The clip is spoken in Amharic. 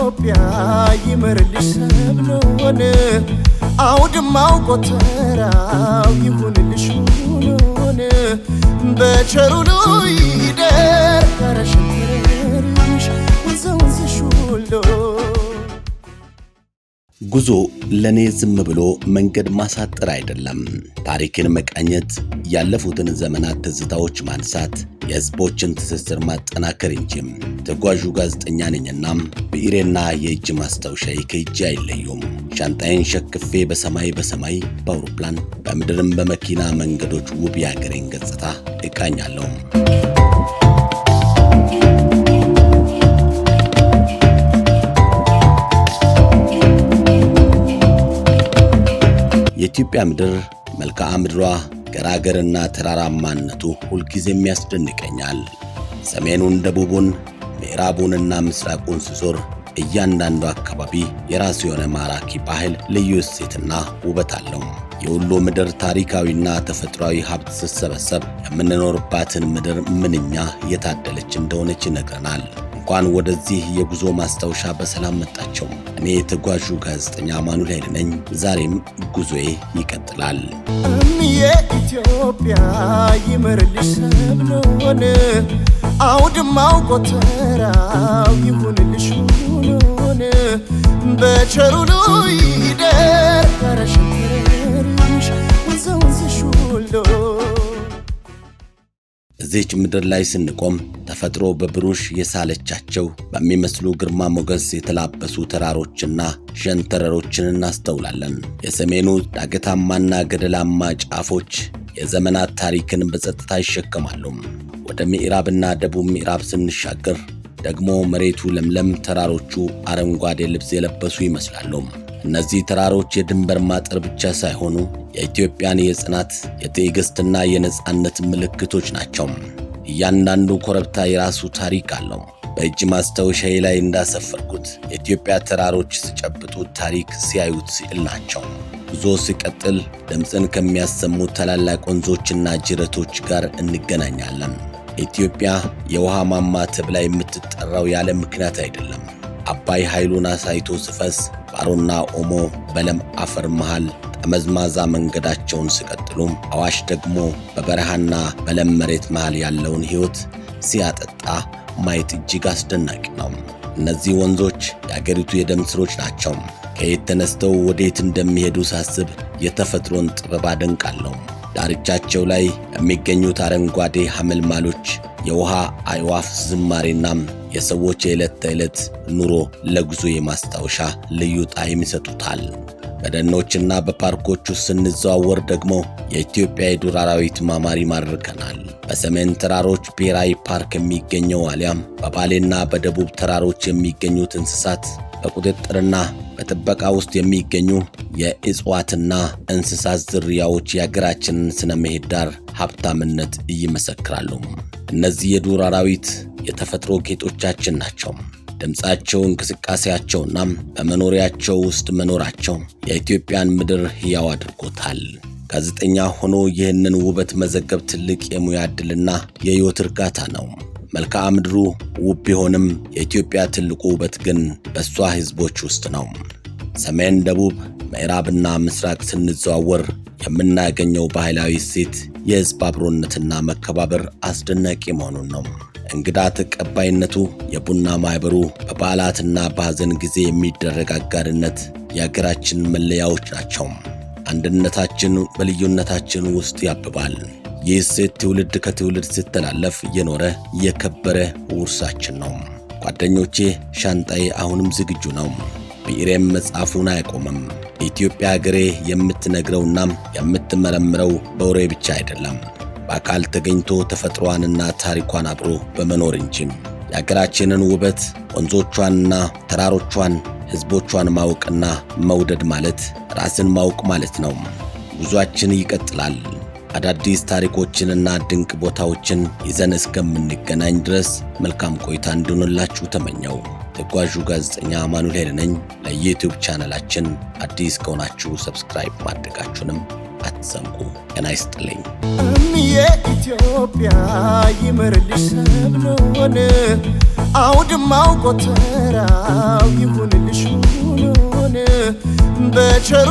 የኢትዮጵያ ይመርልሽ ሰብሎን አውድማው ጎተራው ይሁንልሽ ሁሉን በቸሩሉ ይደር ከረሽሽ ወንዘውንዝሽ ሁሉ ጉዞ ለኔ ዝም ብሎ መንገድ ማሳጠር አይደለም። ታሪክን መቃኘት፣ ያለፉትን ዘመናት ትዝታዎች ማንሳት፣ የህዝቦችን ትስስር ማጠናከር እንጂ። ተጓዡ ጋዜጠኛ ነኝና ብዕሬና የእጅ ማስታወሻዬ ከእጄ አይለዩም። ሻንጣዬን ሸክፌ በሰማይ በአውሮፕላን በምድርም በመኪና መንገዶች ውብ የሀገሬን ገጽታ እቃኛለሁ። የኢትዮጵያ ምድር መልክዓ ምድሯ ገራገርና ተራራማነቱ ሁልጊዜም ያስደንቀኛል። ሰሜኑን፣ ደቡቡን፣ ምዕራቡንና ምስራቁን ስዞር እያንዳንዱ አካባቢ የራሱ የሆነ ማራኪ ባህል፣ ልዩ እሴትና ውበት አለው። የሁሉ ምድር ታሪካዊና ተፈጥሯዊ ሀብት ሲሰበሰብ የምንኖርባትን ምድር ምንኛ የታደለች እንደሆነች ይነግረናል። እንኳን ወደዚህ የጉዞ ማስታወሻ በሰላም መጣችሁ። እኔ ተጓዡ ጋዜጠኛ አማኑኤል ኃይሌ ነኝ። ዛሬም ጉዞዬ ይቀጥላል። የኢትዮጵያ ይመርልሽ ሰብሎን አውድማው ጎተራው ይሁንልሽ ሁሉን በቸሩሉ ይደር ከረሽሽ ወንዘውንዝሽ ሁሉ እዚች ምድር ላይ ስንቆም ተፈጥሮ በብሩሽ የሳለቻቸው በሚመስሉ ግርማ ሞገስ የተላበሱ ተራሮችና ሸንተረሮችን እናስተውላለን። የሰሜኑ ዳገታማና ገደላማ ጫፎች የዘመናት ታሪክን በጸጥታ ይሸከማሉ። ወደ ምዕራብና ደቡብ ምዕራብ ስንሻገር ደግሞ መሬቱ ለምለም፣ ተራሮቹ አረንጓዴ ልብስ የለበሱ ይመስላሉ። እነዚህ ተራሮች የድንበር ማጠር ብቻ ሳይሆኑ የኢትዮጵያን የጽናት፣ የትዕግስትና የነጻነት ምልክቶች ናቸው። እያንዳንዱ ኮረብታ የራሱ ታሪክ አለው። በእጅ ማስታወሻዬ ላይ እንዳሰፈርኩት የኢትዮጵያ ተራሮች ሲጨብጡት ታሪክ፣ ሲያዩት ስዕል ናቸው። ጉዞ ሲቀጥል ድምፅን ከሚያሰሙ ታላላቅ ወንዞችና ጅረቶች ጋር እንገናኛለን። ኢትዮጵያ የውሃ ማማ ተብላ የምትጠራው ያለ ምክንያት አይደለም። አባይ ኃይሉን አሳይቶ ሲፈስ ባሮና ኦሞ በለም አፈር መሃል ጠመዝማዛ መንገዳቸውን ሲቀጥሉ፣ አዋሽ ደግሞ በበረሃና በለም መሬት መሃል ያለውን ሕይወት ሲያጠጣ ማየት እጅግ አስደናቂ ነው። እነዚህ ወንዞች የአገሪቱ የደም ስሮች ናቸው። ከየት ተነስተው ወዴት እንደሚሄዱ ሳስብ የተፈጥሮን ጥበብ አደንቃለሁ። ዳርቻቸው ላይ የሚገኙት አረንጓዴ ሐመልማሎች የውሃ አዕዋፍ ዝማሬና የሰዎች የዕለት ተዕለት ኑሮ ለጉዞ የማስታወሻ ልዩ ጣዕም ይሰጡታል። በደኖችና በፓርኮች ውስጥ ስንዘዋወር ደግሞ የኢትዮጵያ የዱር አራዊት ማማር ይማርከናል። በሰሜን ተራሮች ብሔራዊ ፓርክ የሚገኘው ዋልያም፣ በባሌና በደቡብ ተራሮች የሚገኙት እንስሳት በቁጥጥርና በጥበቃ ውስጥ የሚገኙ የእጽዋትና እንስሳት ዝርያዎች የሀገራችንን ስነ ምህዳር ሀብታምነት ይመሰክራሉ። እነዚህ የዱር አራዊት የተፈጥሮ ጌጦቻችን ናቸው። ድምፃቸው፣ እንቅስቃሴያቸውና በመኖሪያቸው ውስጥ መኖራቸው የኢትዮጵያን ምድር ሕያው አድርጎታል። ጋዜጠኛ ሆኖ ይህንን ውበት መዘገብ ትልቅ የሙያ ዕድልና የሕይወት እርጋታ ነው። መልክዓ ምድሩ ውብ ቢሆንም የኢትዮጵያ ትልቁ ውበት ግን በሷ ሕዝቦች ውስጥ ነው። ሰሜን፣ ደቡብ፣ ምዕራብና ምስራቅ ስንዘዋወር የምናገኘው ባህላዊ እሴት፣ የሕዝብ አብሮነትና መከባበር አስደናቂ መሆኑን ነው። እንግዳ ተቀባይነቱ፣ የቡና ማኅበሩ፣ በበዓላትና በሐዘን ጊዜ የሚደረግ አጋርነት የአገራችን መለያዎች ናቸው። አንድነታችን በልዩነታችን ውስጥ ያብባል። ይህ እሴት ትውልድ ከትውልድ ሲተላለፍ የኖረ የከበረ ውርሳችን ነው። ጓደኞቼ፣ ሻንጣዬ አሁንም ዝግጁ ነው። ብዕሬም መጽሐፉን አያቆምም። ኢትዮጵያ ሀገሬ የምትነግረውና የምትመረምረው በወሬ ብቻ አይደለም፣ በአካል ተገኝቶ ተፈጥሯንና ታሪኳን አብሮ በመኖር እንጂ። የሀገራችንን ውበት፣ ወንዞቿንና ተራሮቿን፣ ሕዝቦቿን ማወቅና መውደድ ማለት ራስን ማወቅ ማለት ነው። ጉዟችን ይቀጥላል። አዳዲስ ታሪኮችንና ድንቅ ቦታዎችን ይዘን እስከምንገናኝ ድረስ መልካም ቆይታ እንዲሆንላችሁ ተመኘው። ተጓዡ ጋዜጠኛ አማኑኤል ኃይሌ ነኝ። ለዩቲዩብ ቻናላችን አዲስ ከሆናችሁ ሰብስክራይብ ማድረጋችሁንም አትዘንጉ። ጤና ይስጥልኝ። የኢትዮጵያ ይመርልሽ ሰብሎን አውድማው ጎተራው ይሁንልሽ ሁሉን በቸሩ